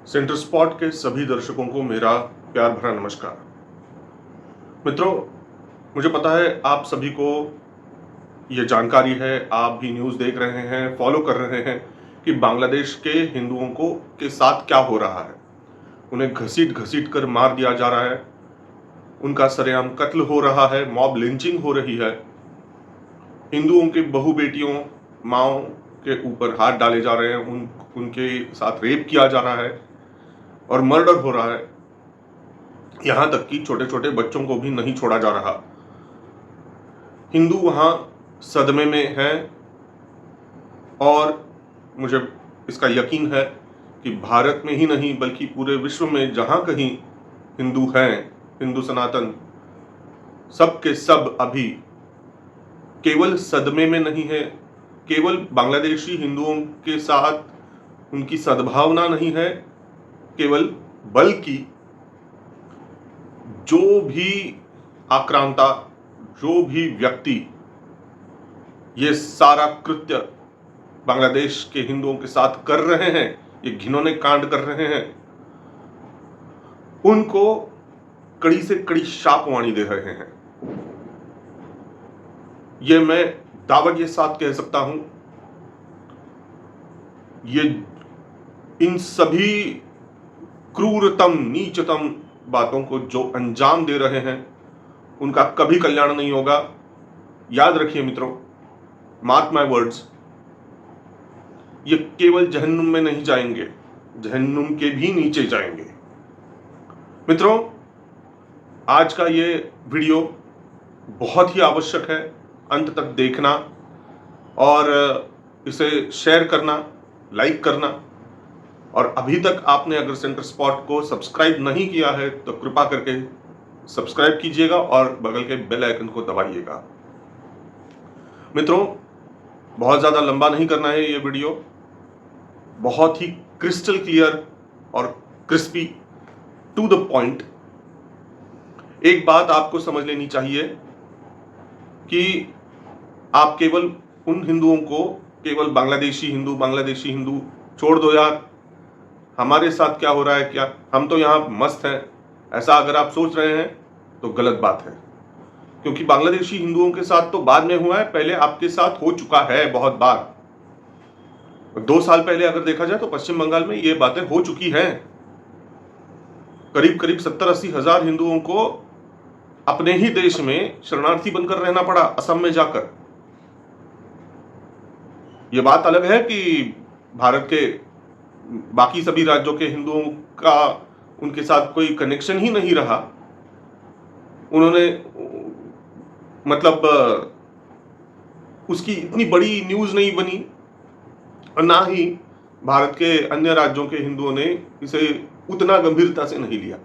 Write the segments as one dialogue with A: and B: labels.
A: Centre spot के सभी दर्शकों को मेरा प्यार भरा नमस्कार। मित्रों, मुझे पता है आप सभी को ये जानकारी है, आप भी न्यूज़ देख रहे हैं, फॉलो कर रहे हैं कि बांग्लादेश के हिंदुओं को के साथ क्या हो रहा है। उन्हें घसीट घसीट कर मार दिया जा रहा है, उनका सरेआम कत्ल हो रहा है, मॉब लिंचिंग हो रही है, हिंदुओं के बहू बेटियों माओ के ऊपर हाथ डाले जा रहे हैं, उनके साथ रेप किया जा रहा है और मर्डर हो रहा है। यहां तक कि छोटे छोटे बच्चों को भी नहीं छोड़ा जा रहा। हिंदू वहां सदमे में हैं और मुझे इसका यकीन है कि भारत में ही नहीं बल्कि पूरे विश्व में जहां कहीं हिंदू हैं, हिंदू सनातन, सब के सब अभी केवल सदमे में नहीं है, केवल बांग्लादेशी हिंदुओं के साथ उनकी सद्भावना नहीं है केवल, बल्कि जो भी आक्रांता, जो भी व्यक्ति ये सारा कृत्य बांग्लादेश के हिंदुओं के साथ कर रहे हैं, ये घिनौने कांड कर रहे हैं, उनको कड़ी से कड़ी शापवाणी दे रहे हैं। ये मैं दावा के साथ कह सकता हूं, ये इन सभी क्रूरतम नीचतम बातों को जो अंजाम दे रहे हैं उनका कभी कल्याण नहीं होगा। याद रखिए मित्रों, मार्क माय वर्ड्स, ये केवल जहन्नुम में नहीं जाएंगे, जहन्नुम के भी नीचे जाएंगे। मित्रों, आज का ये वीडियो बहुत ही आवश्यक है, अंत तक देखना और इसे शेयर करना, लाइक करना। और अभी तक आपने अगर सेंटर स्पॉट को सब्सक्राइब नहीं किया है तो कृपा करके सब्सक्राइब कीजिएगा और बगल के बेल आइकन को दबाइएगा। मित्रों, बहुत ज़्यादा लंबा नहीं करना है ये वीडियो, बहुत ही क्रिस्टल क्लियर और क्रिस्पी, टू द पॉइंट। एक बात आपको समझ लेनी चाहिए कि आप केवल उन हिंदुओं को, केवल बांग्लादेशी हिंदू छोड़ दो यार, हमारे साथ क्या हो रहा है, क्या हम तो यहाँ मस्त हैं, ऐसा अगर आप सोच रहे हैं तो गलत बात है। क्योंकि बांग्लादेशी हिंदुओं के साथ तो बाद में हुआ है, पहले आपके साथ हो चुका है बहुत बार। 2 साल पहले अगर देखा जाए तो पश्चिम बंगाल में ये बातें हो चुकी हैं। करीब करीब 70-80 हजार हिंदुओं को अपने ही देश में शरणार्थी बनकर रहना पड़ा, असम में जाकर। ये बात अलग है कि भारत के बाकी सभी राज्यों के हिंदुओं का उनके साथ कोई कनेक्शन ही नहीं रहा, उन्होंने मतलब उसकी इतनी बड़ी न्यूज़ नहीं बनी और ना ही भारत के अन्य राज्यों के हिंदुओं ने इसे उतना गंभीरता से नहीं लिया।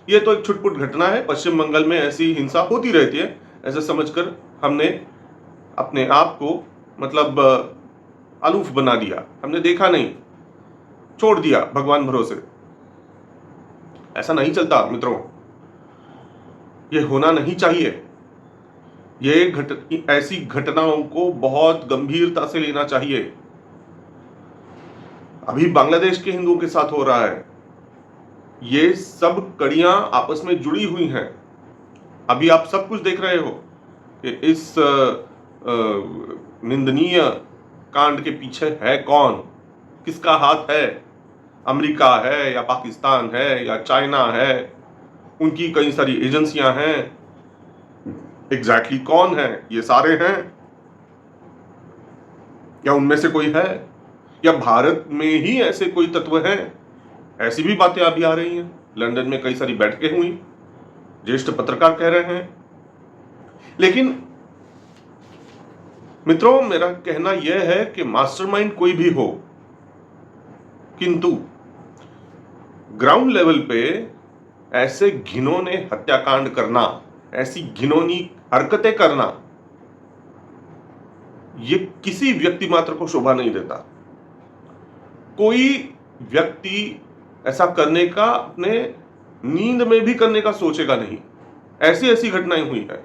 A: ये तो एक छुटपुट घटना है, पश्चिम बंगाल में ऐसी हिंसा होती रहती है, ऐसा समझकर हमने अपने आप को मतलब अलूफ बना दिया, हमने देखा नहीं, छोड़ दिया भगवान भरोसे। ऐसा नहीं चलता मित्रों, ये होना नहीं चाहिए। ये ऐसी घटनाओं को बहुत गंभीरता से लेना चाहिए। अभी बांग्लादेश के हिंदुओं के साथ हो रहा है, ये सब कड़ियां आपस में जुड़ी हुई हैं। अभी आप सब कुछ देख रहे हो कि इस निंदनीय कांड के पीछे है कौन, किसका हाथ है। अमेरिका है या पाकिस्तान है या चाइना है, उनकी कई सारी एजेंसियां हैं। एग्जैक्टली कौन है? ये सारे हैं या उनमें से कोई है, या भारत में ही ऐसे कोई तत्व हैं? ऐसी भी बातें अभी आ रही हैं। लंदन में कई सारी बैठकें हुई, ज्येष्ठ पत्रकार कह रहे हैं। लेकिन मित्रों, मेरा कहना यह है कि मास्टरमाइंड कोई भी हो, किंतु ग्राउंड लेवल पे ऐसे घिनौने हत्याकांड करना, ऐसी घिनौनी हरकतें करना, ये किसी व्यक्ति मात्र को शोभा नहीं देता। कोई व्यक्ति ऐसा करने का अपने नींद में भी करने का सोचेगा नहीं। ऐसी ऐसी घटनाएं हुई है।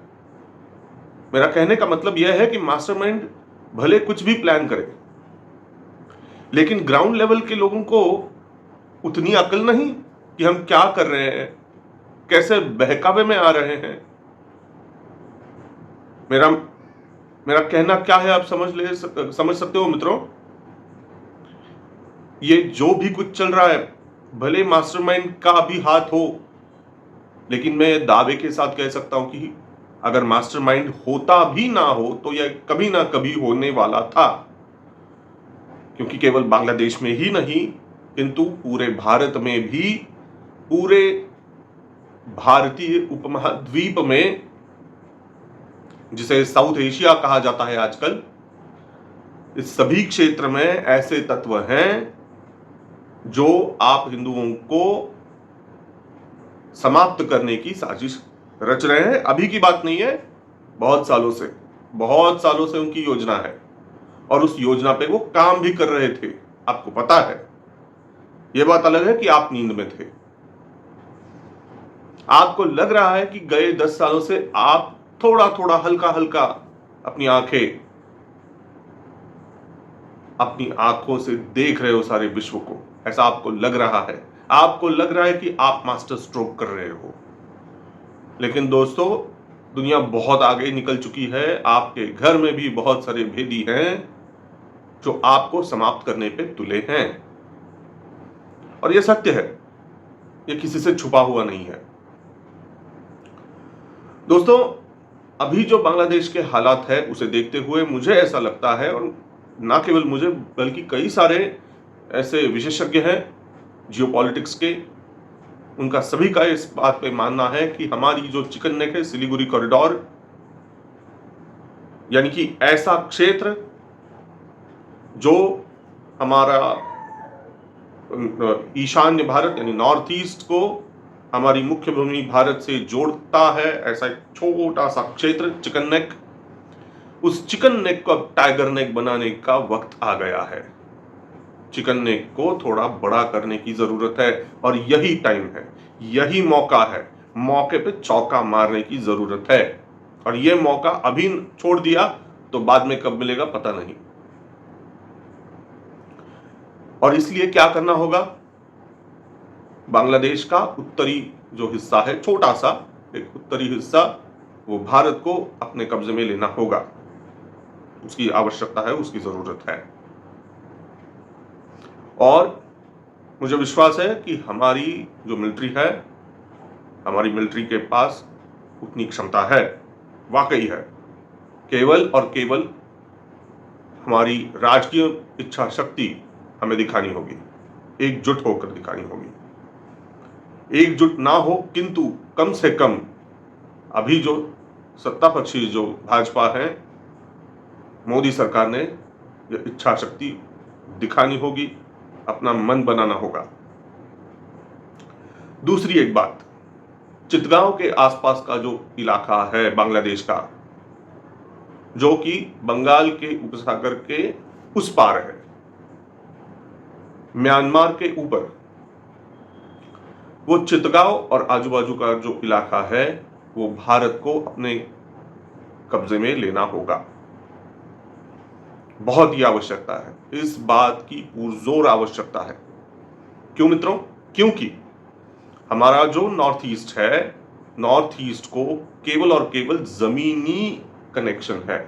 A: मेरा कहने का मतलब यह है कि मास्टरमाइंड भले कुछ भी प्लान करे, लेकिन ग्राउंड लेवल के लोगों को उतनी अकल नहीं कि हम क्या कर रहे हैं, कैसे बहकावे में आ रहे हैं। मेरा मेरा कहना क्या है आप समझ सकते हो मित्रों। ये जो भी कुछ चल रहा है, भले मास्टरमाइंड का भी हाथ हो, लेकिन मैं दावे के साथ कह सकता हूं कि अगर मास्टरमाइंड होता भी ना हो तो यह कभी ना कभी होने वाला था, क्योंकि केवल बांग्लादेश में ही नहीं किंतु पूरे भारत में भी, पूरे भारतीय उपमहाद्वीप में, जिसे साउथ एशिया कहा जाता है आजकल, इस सभी क्षेत्र में ऐसे तत्व हैं जो आप हिंदुओं को समाप्त करने की साजिश रच रहे हैं। अभी की बात नहीं है, बहुत सालों से उनकी योजना है और उस योजना पे वो काम भी कर रहे थे, आपको पता है। यह बात अलग है कि आप नींद में थे। आपको लग रहा है कि गए 10 सालों से आप थोड़ा थोड़ा हल्का हल्का अपनी आंखों से देख रहे हो सारे विश्व को, ऐसा आपको लग रहा है। आपको लग रहा है कि आप मास्टर स्ट्रोक कर रहे हो, लेकिन दोस्तों दुनिया बहुत आगे निकल चुकी है। आपके घर में भी बहुत सारे भेदी हैं जो आपको समाप्त करने पे तुले हैं, और यह सत्य है, यह किसी से छुपा हुआ नहीं है। दोस्तों अभी जो बांग्लादेश के हालात है उसे देखते हुए मुझे ऐसा लगता है, और ना केवल मुझे बल्कि कई सारे ऐसे विशेषज्ञ हैं जियोपॉलिटिक्स के, उनका सभी का इस बात पे मानना है कि हमारी जो चिकन नेक है, सिलीगुड़ी कॉरिडोर, यानी कि ऐसा क्षेत्र जो हमारा ईशान्य भारत यानी नॉर्थ ईस्ट को हमारी मुख्य भूमि भारत से जोड़ता है, ऐसा एक छोटा सा क्षेत्र चिकन नेक, उस चिकन नेक को अब टाइगर नेक बनाने का वक्त आ गया है। चिकन नेक को थोड़ा बड़ा करने की जरूरत है और यही टाइम है, यही मौका है। मौके पे चौका मारने की जरूरत है, और यह मौका अभी छोड़ दिया तो बाद में कब मिलेगा पता नहीं। और इसलिए क्या करना होगा, बांग्लादेश का उत्तरी जो हिस्सा है, छोटा सा एक उत्तरी हिस्सा, वो भारत को अपने कब्जे में लेना होगा। उसकी आवश्यकता है, उसकी जरूरत है। और मुझे विश्वास है कि हमारी जो मिलिट्री है, हमारी मिलिट्री के पास उतनी क्षमता है, वाकई है। केवल और केवल हमारी राजकीय इच्छा शक्ति हमें दिखानी होगी, एकजुट होकर दिखानी होगी। एकजुट ना हो किंतु कम से कम अभी जो सत्ता पक्षी जो भाजपा है, मोदी सरकार ने यह इच्छा शक्ति दिखानी होगी, अपना मन बनाना होगा। दूसरी एक बात, चितगांव के आसपास का जो इलाका है बांग्लादेश का, जो कि बंगाल के उपसागर के उस पार है, म्यांमार के ऊपर, वो चितगांव और आजू बाजू का जो इलाका है वो भारत को अपने कब्जे में लेना होगा। बहुत ही आवश्यकता है, इस बात की पुरजोर आवश्यकता है। क्यों मित्रों? क्योंकि हमारा जो नॉर्थ ईस्ट है, नॉर्थ ईस्ट को केवल और केवल जमीनी कनेक्शन है।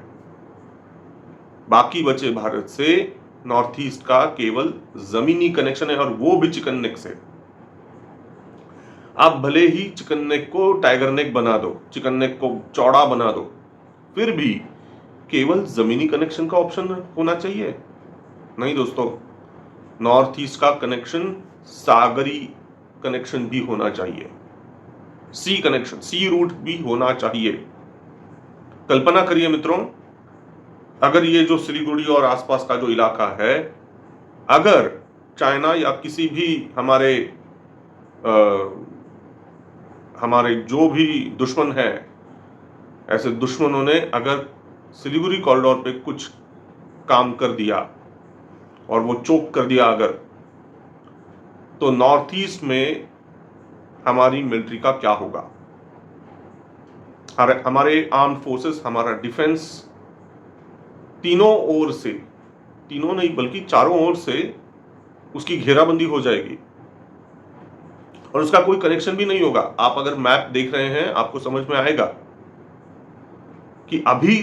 A: बाकी बचे भारत से नॉर्थ ईस्ट का केवल जमीनी कनेक्शन है, और वो भी चिकन नेक से। आप भले ही चिकन नेक को टाइगर नेक बना दो, चिकन नेक को चौड़ा बना दो, फिर भी केवल जमीनी कनेक्शन का ऑप्शन होना चाहिए? नहीं दोस्तों, नॉर्थ ईस्ट का कनेक्शन सागरी कनेक्शन भी होना चाहिए, सी कनेक्शन, सी रूट भी होना चाहिए। कल्पना करिए मित्रों, अगर ये जो सिलीगुड़ी और आसपास का जो इलाका है, अगर चाइना या किसी भी हमारे जो भी दुश्मन है, ऐसे दुश्मनों ने अगर सिलीगुड़ी कॉरिडोर पे कुछ काम कर दिया और वो चोक कर दिया अगर, तो नॉर्थ ईस्ट में हमारी मिलिट्री का क्या होगा? हमारे आर्म्ड फोर्सेस, हमारा डिफेंस तीनों ओर से, तीनों नहीं बल्कि चारों ओर से उसकी घेराबंदी हो जाएगी। और उसका कोई कनेक्शन भी नहीं होगा। आप अगर मैप देख रहे हैं आपको समझ में आएगा कि अभी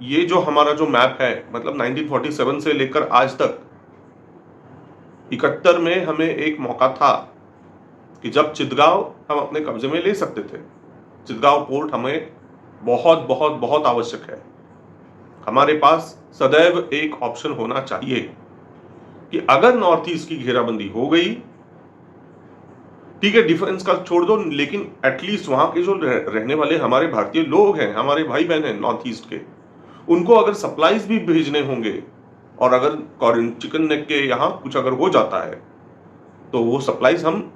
A: ये जो हमारा जो मैप है, मतलब 1947 से लेकर आज तक 71 में हमें एक मौका था कि जब चितगांव हम अपने कब्जे में ले सकते थे। चितगांव पोर्ट हमें बहुत बहुत बहुत आवश्यक है। हमारे पास सदैव एक ऑप्शन होना चाहिए कि अगर नॉर्थ ईस्ट की घेराबंदी हो गई, ठीक है, डिफेंस का छोड़ दो, लेकिन एटलीस्ट वहां के जो रहने वाले हमारे भारतीय लोग हैं, हमारे भाई बहन हैं नॉर्थ ईस्ट के, उनको अगर सप्लाईज भी भेजने होंगे और अगर चिकन नेक के यहाँ कुछ अगर हो जाता है तो वो सप्लाईज हम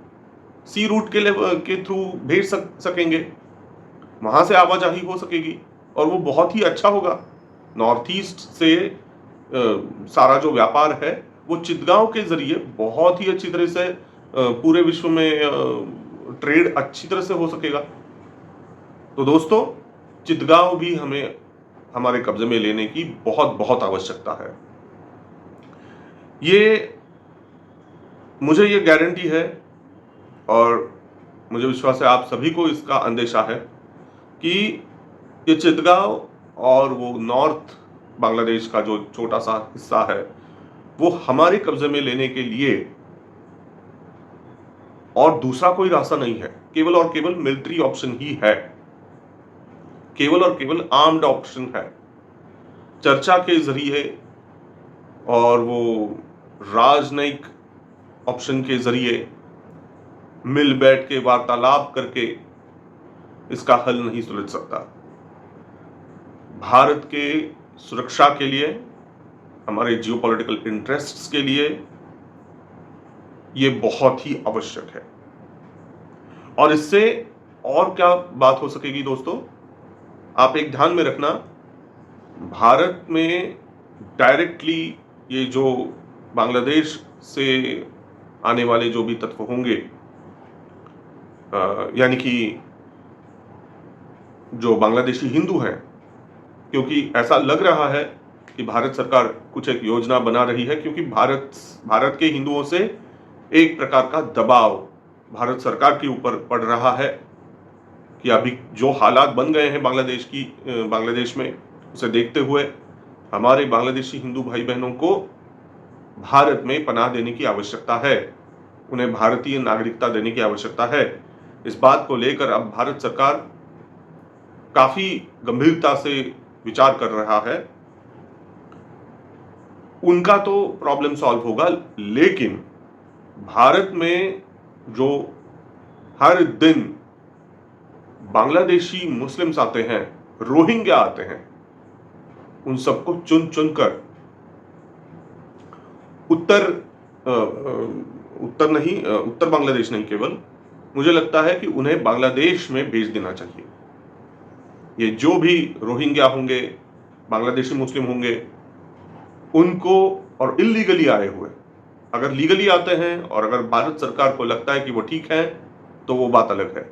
A: सी रूट के थ्रू भेज सकेंगे, वहां से आवाजाही हो सकेगी और वो बहुत ही अच्छा होगा। नॉर्थ ईस्ट से सारा जो व्यापार है वो चितगांव के जरिए बहुत ही अच्छी तरह से पूरे विश्व में ट्रेड अच्छी तरह से हो सकेगा। तो दोस्तों, चितगांव भी हमें हमारे कब्जे में लेने की बहुत बहुत आवश्यकता है। मुझे ये गारंटी है और मुझे विश्वास है आप सभी को इसका अंदेशा है कि ये चितगांव और वो नॉर्थ बांग्लादेश का जो छोटा सा हिस्सा है वो हमारे कब्जे में लेने के लिए और दूसरा कोई रास्ता नहीं है, केवल और केवल मिलिट्री ऑप्शन ही है, केवल और केवल आर्म्ड ऑप्शन है। चर्चा के जरिए और वो राजनयिक ऑप्शन के जरिए मिल बैठ के वार्तालाप करके इसका हल नहीं सुलझ सकता। भारत के सुरक्षा के लिए, हमारे जियोपॉलिटिकल इंटरेस्ट्स के लिए ये बहुत ही आवश्यक है। और इससे और क्या बात हो सकेगी दोस्तों, आप एक ध्यान में रखना, भारत में डायरेक्टली ये जो बांग्लादेश से आने वाले जो भी तत्व होंगे, यानी कि जो बांग्लादेशी हिंदू हैं, क्योंकि ऐसा लग रहा है कि भारत सरकार कुछ एक योजना बना रही है, क्योंकि भारत के हिंदुओं से एक प्रकार का दबाव भारत सरकार के ऊपर पड़ रहा है कि अभी जो हालात बन गए हैं बांग्लादेश में, उसे देखते हुए हमारे बांग्लादेशी हिंदू भाई बहनों को भारत में पनाह देने की आवश्यकता है, उन्हें भारतीय नागरिकता देने की आवश्यकता है। इस बात को लेकर अब भारत सरकार काफी गंभीरता से विचार कर रहा है। उनका तो प्रॉब्लम सॉल्व होगा, लेकिन भारत में जो हर दिन बांग्लादेशी मुस्लिम्स आते हैं, रोहिंग्या आते हैं, उन सबको चुन चुनकर उत्तर बांग्लादेश नहीं, केवल मुझे लगता है कि उन्हें बांग्लादेश में भेज देना चाहिए। ये जो भी रोहिंग्या होंगे, बांग्लादेशी मुस्लिम होंगे, उनको, और इलीगली आए हुए, अगर लीगली आते हैं और अगर भारत सरकार को लगता है कि वो ठीक है तो वो बात अलग है,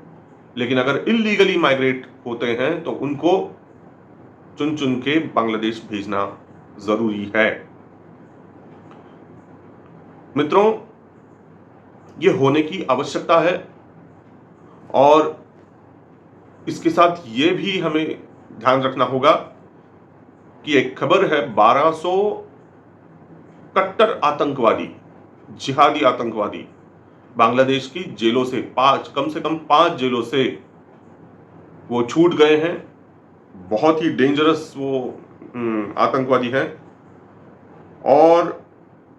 A: लेकिन अगर इलीगली माइग्रेट होते हैं तो उनको चुन चुन के बांग्लादेश भेजना जरूरी है। मित्रों, ये होने की आवश्यकता है और इसके साथ ये भी हमें ध्यान रखना होगा कि एक खबर है, 1200 कट्टर आतंकवादी, जिहादी आतंकवादी बांग्लादेश की जेलों से, कम से कम 5 जेलों से वो छूट गए हैं। बहुत ही डेंजरस वो आतंकवादी हैं और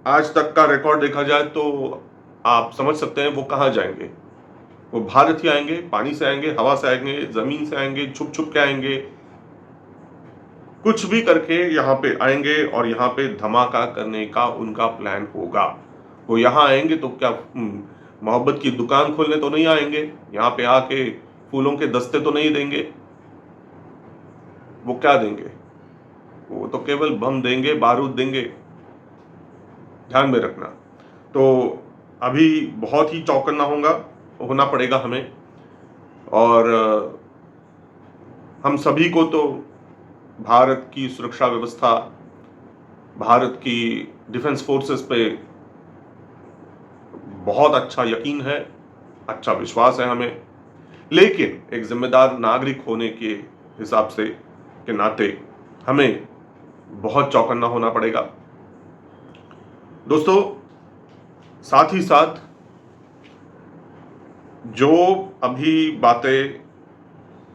A: आज तक का रिकॉर्ड देखा जाए तो आप समझ सकते हैं वो कहां जाएंगे। वो भारत ही आएंगे, पानी से आएंगे, हवा से आएंगे, जमीन से आएंगे, छुप छुप के आएंगे, कुछ भी करके यहाँ पे आएंगे और यहाँ पे धमाका करने का उनका प्लान होगा। वो यहाँ आएंगे तो क्या मोहब्बत की दुकान खोलने तो नहीं आएंगे, यहाँ पे आके फूलों के दस्ते तो नहीं देंगे। वो क्या देंगे? वो तो केवल बम देंगे, बारूद देंगे, ध्यान में रखना। तो अभी बहुत ही चौकन्ना होना पड़ेगा हमें, और हम सभी को तो भारत की सुरक्षा व्यवस्था, भारत की डिफेंस फोर्सेस पे बहुत अच्छा यकीन है अच्छा विश्वास है हमें, लेकिन एक जिम्मेदार नागरिक होने के हिसाब से के नाते हमें बहुत चौकन्ना होना पड़ेगा। दोस्तों, साथ ही साथ जो अभी बातें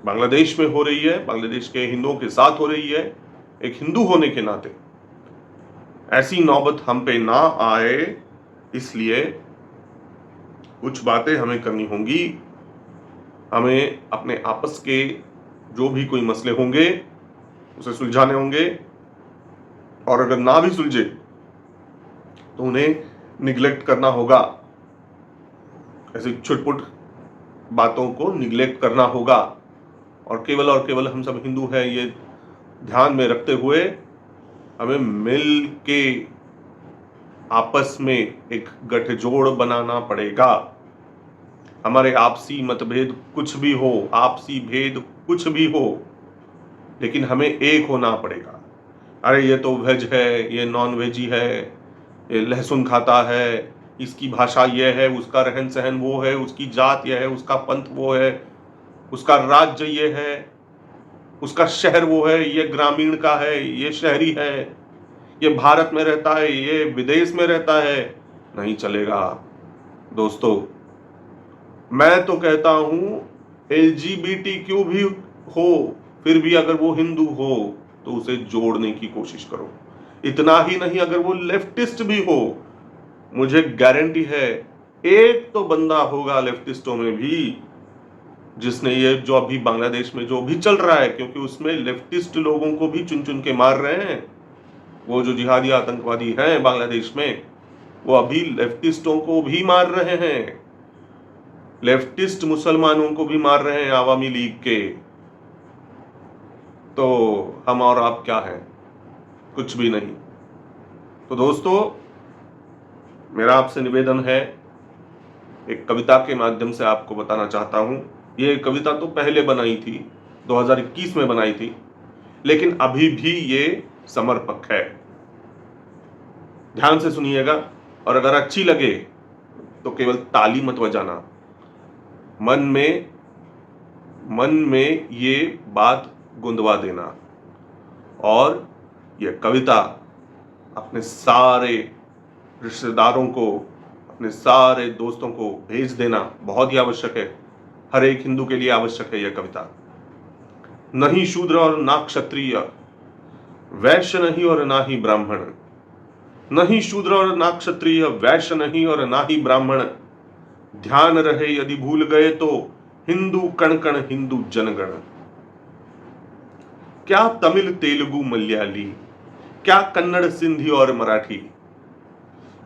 A: बांग्लादेश में हो रही है, बांग्लादेश के हिंदुओं के साथ हो रही है, एक हिंदू होने के नाते ऐसी नौबत हम पे ना आए, इसलिए कुछ बातें हमें करनी होंगी। हमें अपने आपस के जो भी कोई मसले होंगे उसे सुलझाने होंगे, और अगर ना भी सुलझे तो उन्हें निग्लेक्ट करना होगा। ऐसी छुटपुट बातों को निग्लेक्ट करना होगा, और केवल हम सब हिंदू हैं ये ध्यान में रखते हुए हमें मिल के आपस में एक गठजोड़ बनाना पड़ेगा। हमारे आपसी मतभेद कुछ भी हो, आपसी भेद कुछ भी हो, लेकिन हमें एक होना पड़ेगा। अरे ये तो वेज है, ये नॉन वेजी है, ये लहसुन खाता है, इसकी भाषा ये है, उसका रहन सहन वो है, उसकी जात ये है, उसका पंथ वो है, उसका राज्य ये है, उसका शहर वो है, ये ग्रामीण का है, ये शहरी है, ये भारत में रहता है, ये विदेश में रहता है, नहीं चलेगा। दोस्तों, मैं तो कहता हूं LGBTQ भी हो, फिर भी अगर वो हिंदू हो तो उसे जोड़ने की कोशिश करो। इतना ही नहीं, अगर वो लेफ्टिस्ट भी हो, मुझे गारंटी है एक तो बंदा होगा लेफ्टिस्टों में भी जिसने ये जो अभी बांग्लादेश में जो भी चल रहा है, क्योंकि उसमें लेफ्टिस्ट लोगों को भी चुन चुन के मार रहे हैं। वो जो जिहादी आतंकवादी हैं बांग्लादेश में, वो अभी लेफ्टिस्टों को भी मार रहे हैं, लेफ्टिस्ट मुसलमानों को भी मार रहे हैं आवामी लीग के। तो हम और आप क्या हैं? कुछ भी नहीं। तो दोस्तों, मेरा आपसे निवेदन है, एक कविता के माध्यम से आपको बताना चाहता हूं। ये कविता तो पहले बनाई थी, 2021 में बनाई थी, लेकिन अभी भी ये समर्पक है। ध्यान से सुनिएगा, और अगर अच्छी लगे तो केवल ताली मत बजाना, मन में ये बात गुंदवा देना, और ये कविता अपने सारे रिश्तेदारों को, अपने सारे दोस्तों को भेज देना बहुत ही आवश्यक है। हर एक हिंदू के लिए आवश्यक है यह कविता। नहीं शूद्र और ना क्षत्रिय, वैश्य नहीं और ना ही ब्राह्मण, नहीं शूद्र और ना क्षत्रिय, वैश्य नहीं और ना ही ब्राह्मण, ध्यान रहे यदि भूल गए तो हिंदू कण कण हिंदू जनगण। क्या तमिल तेलुगु मलयाली, क्या कन्नड़ सिंधी और मराठी,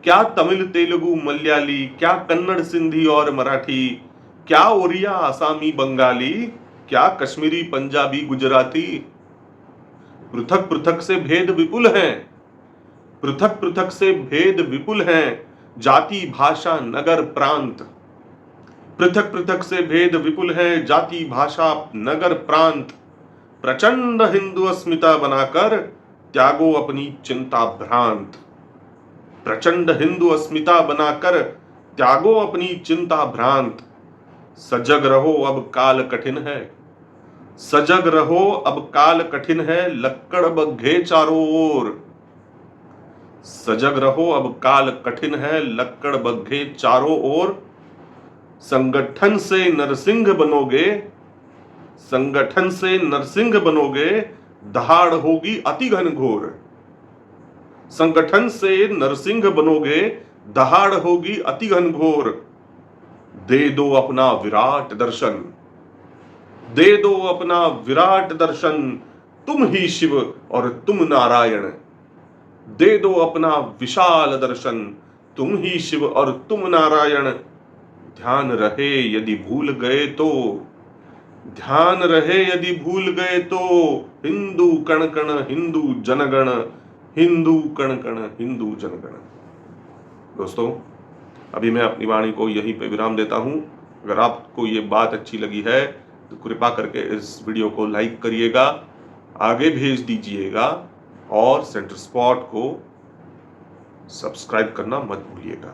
A: क्या तमिल तेलुगु मलयाली, क्या कन्नड़ सिंधी और मराठी, क्या ओरिया आसामी बंगाली, क्या कश्मीरी पंजाबी गुजराती। पृथक पृथक से भेद विपुल हैं, पृथक पृथक से भेद विपुल हैं, जाति भाषा नगर प्रांत। पृथक पृथक से भेद विपुल हैं, जाति भाषा नगर प्रांत। प्रचंड हिंदू अस्मिता बनाकर त्यागो अपनी चिंता भ्रांत। प्रचंड हिंदू अस्मिता बनाकर त्यागो अपनी चिंता भ्रांत। सजग रहो अब काल कठिन है, सजग रहो अब काल कठिन है, लक्कड़ बग्घे चारों ओर। सजग रहो अब काल कठिन है, लक्कड़ बग्घे चारों ओर। संगठन से नरसिंह बनोगे, संगठन से नरसिंह बनोगे, दहाड़ होगी अति घनघोर। संगठन से नरसिंह बनोगे, दहाड़ होगी अति घनघोर। दे दो अपना विराट दर्शन, दे दो अपना विराट दर्शन, तुम ही शिव और तुम नारायण। दे दो अपना विशाल दर्शन, तुम ही शिव और तुम नारायण। ध्यान रहे यदि भूल गए तो, ध्यान रहे यदि भूल गए तो, हिंदू कण कण हिंदू जनगण, हिंदू कण कण हिंदू जनगण। दोस्तों, अभी मैं अपनी वाणी को यहीं पे विराम देता हूं। अगर आपको ये बात अच्छी लगी है तो कृपा करके इस वीडियो को लाइक करिएगा, आगे भेज दीजिएगा, और सेंटर स्पॉट को सब्सक्राइब करना मत भूलिएगा।